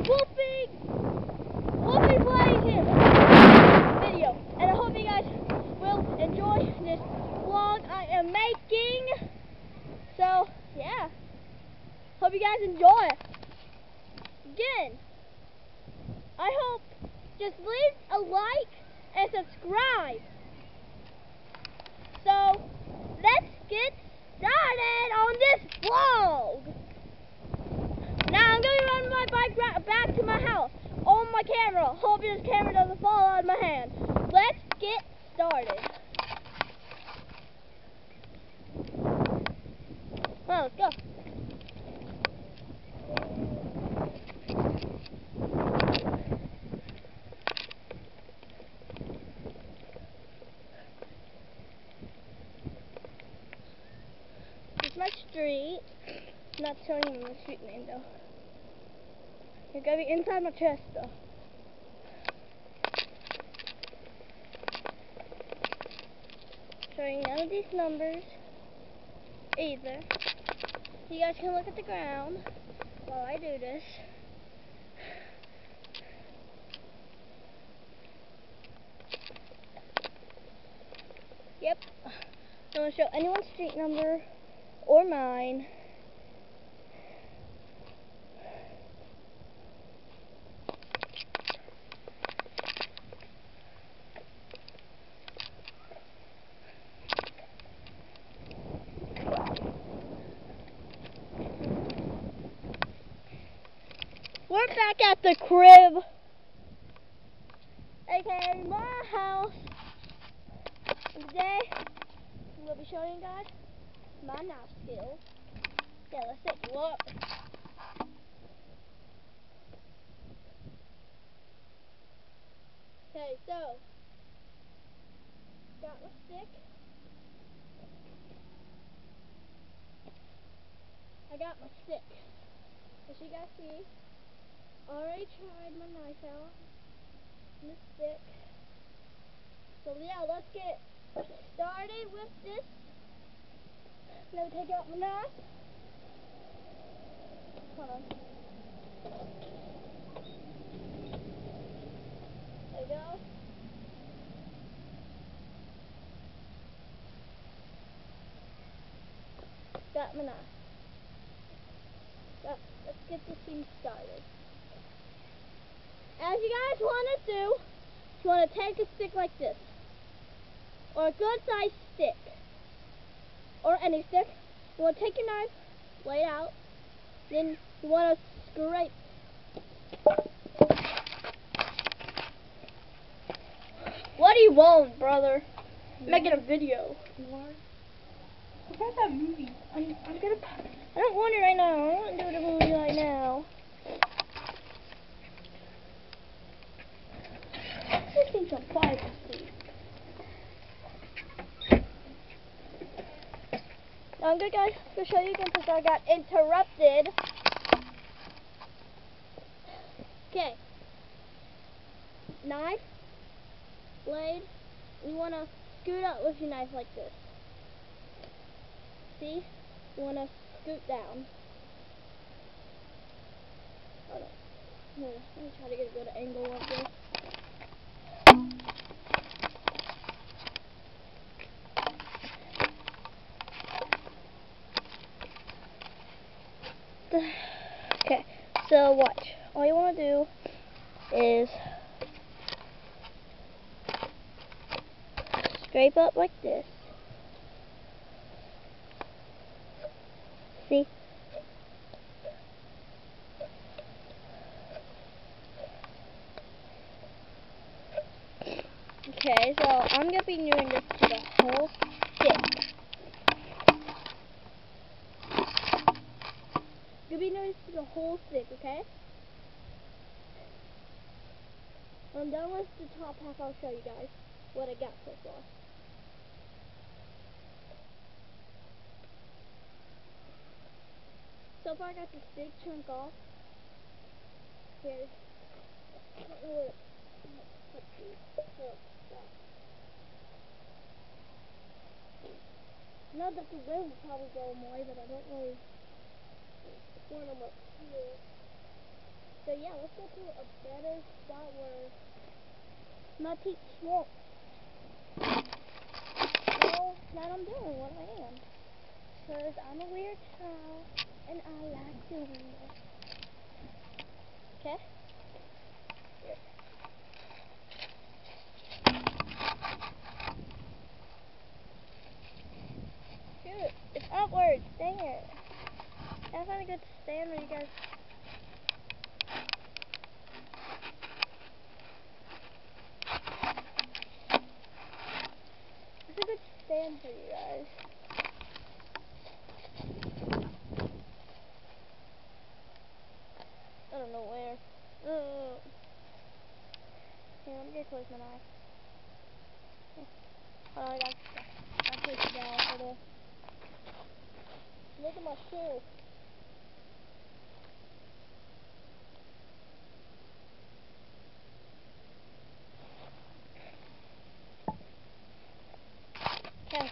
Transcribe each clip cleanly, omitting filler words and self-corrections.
we'll be playing him in this video. And I hope you guys will enjoy this vlog I am making. So, yeah. Hope you guys enjoy it. Again, I hope just leave a like and subscribe. So, let's get started on this vlog. Now I'm going to run my bike back to my house on my camera. Hope this camera doesn't fall out of my hand. Let's get started. Well, let's go. This is my street. I'm not showing you my street name though. You're gonna be inside my chest though. Showing none of these numbers either. You guys can look at the ground while I do this. Yep. Don't want to show anyone's street number or mine. We're back at the crib, aka my house. And today, we'll be showing you guys my knife skills. Yeah, let's take a look. Okay, so, got my stick. I got my stick. As you guys see, already tried my knife out and the stick. So yeah, let's get started with this. Let me take out my knife. Hold on. There we go. Got my knife. Let's get this thing started. As you guys want to do, you want to take a stick like this, or a good sized stick, or any stick. You want to take your knife, lay it out, then you want to scrape. What do you want, brother? I'm making a video. What about that movie? I don't want it right now. I don't want to do the movie right now. This needs some privacy. I'm good, guys. I'm going to show you again since I got interrupted. Okay. Knife, blade. You want to scoot up with your knife like this. See? You want to scoot down. Hold on. Let me try to get a good angle of this. Okay, so watch. All you want to do is scrape up like this. See? Okay, so I'm going to be doing this to the whole stick. You'll be doing this to the whole stick, okay? When I'm done with the top half, I'll show you guys what I got so far. So far I got this big chunk off. Here. I don't know where let's see. I know that the wind will probably blow them away, but I don't really want them up here. So yeah, let's go to a better spot where my peeps won't know that I'm doing what I am. Because I'm a weird child and I like doing this. Okay? Here. Shoot, it's upwards. Dang it. That's not a good stand where you guys. It's a good stand for you guys. I don't know where. Here, let me get close my knife. Oh, I got to take it down for this. Look at my shoe. Okay,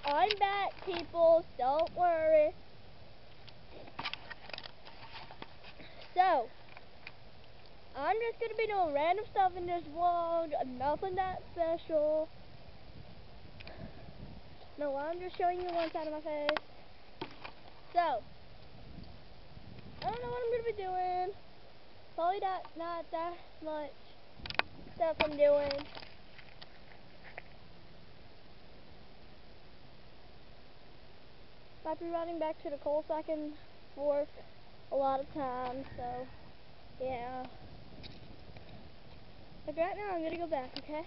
I'm back, people. Don't worry. So, I'm just gonna be doing random stuff in this vlog. Nothing that special. No, I'm just showing you one side of my face. So, I don't know what I'm gonna be doing. Probably not that much stuff I'm doing. Might be running back to the coal sack and forth a lot of times, so yeah. But right now I'm gonna go back, okay?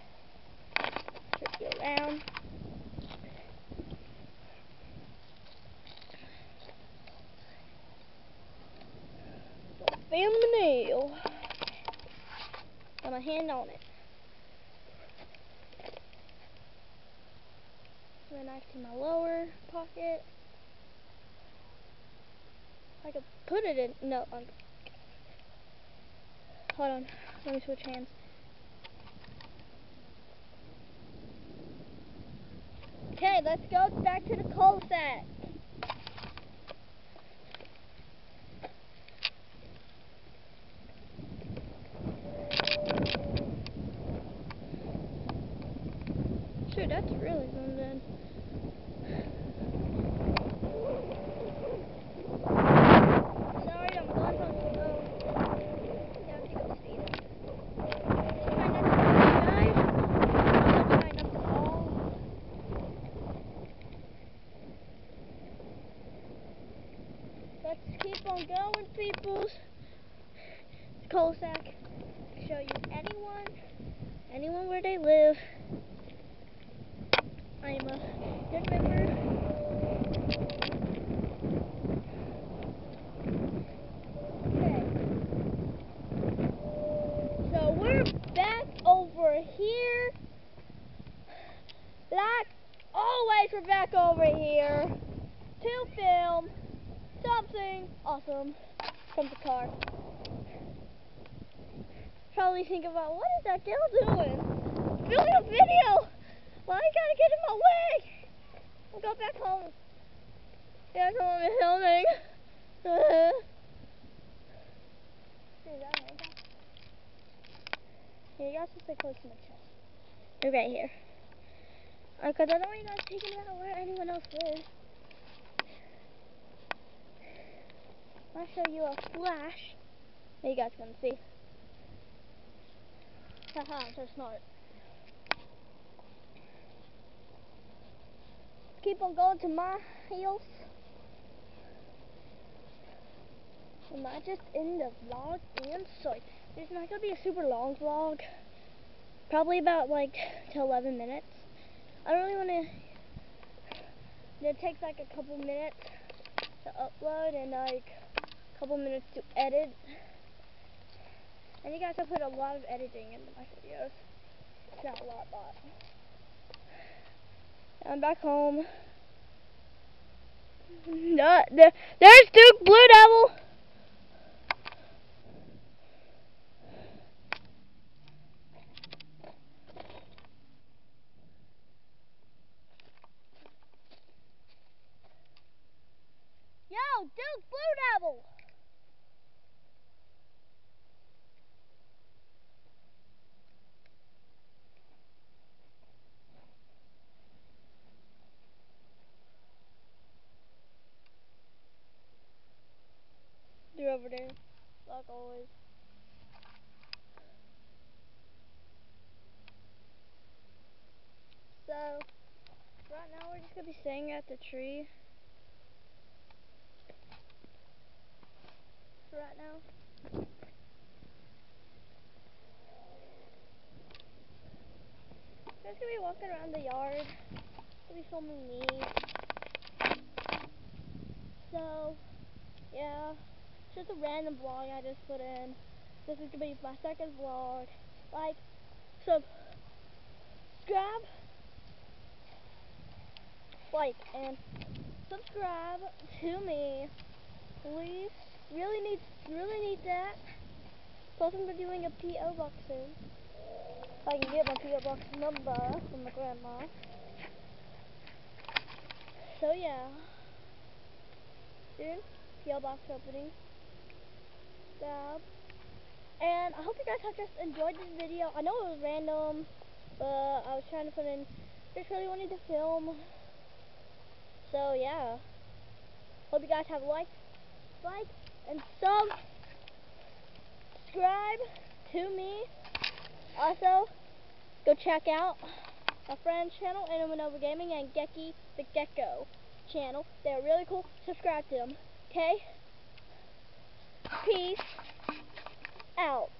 Just go around. Found the nail. Got my hand on it. Put a knife to my lower pocket. I could put it in. No, hold on. Let me switch hands. Okay, let's go back to the coal sack. Sure, that's really zoomed in. Sorry, I'm going on slow. Yeah, I think I'm speeding. Try not to fall, guys. I'm trying not to fall. Let's keep on going, peoples. It's coal sack. Show you anyone where they live. I am a good member. Okay. So we're back over here. Like always, we're back over here to film something awesome from the car. Probably think about, what is that girl doing? Filming a video! Why you gotta get in my way? We'll go back home. Yeah, come on, I'm filming. Here, you guys just stay close to my chest. They're right here. Because I don't want you guys thinking about where anyone else lives. I'll show you a flash that you guys can see. Haha, I'm so smart. Keep on going to my heels. Am I just in the vlog and so it's not gonna be a super long vlog. Probably about like to 11 minutes. I don't really wanna. It takes like a couple minutes to upload and like a couple minutes to edit. And you guys have put a lot of editing into my videos. It's not a lot, but I'm back home. There's Duke Blue Devil. Yo, Duke Blue Devil. through over there, like always. So, right now we're just going to be staying at the tree. Right now. We're just going to be walking around the yard. We'll be filming me. So, yeah. It's just a random vlog I just put in. This is going to be my second vlog. And subscribe to me, please. Really need that. Plus, I'm doing a PO box soon. If I can get my PO box number from my grandma. So yeah, soon PO box opening. And I hope you guys have just enjoyed this video. I know it was random, but I was trying to put in. Just really wanted to film. So yeah, hope you guys have like and subscribe to me. Also, go check out my friend's channel, Nova Gaming, and Geki the Gecko channel. They're really cool. Subscribe to them. Okay? Peace out.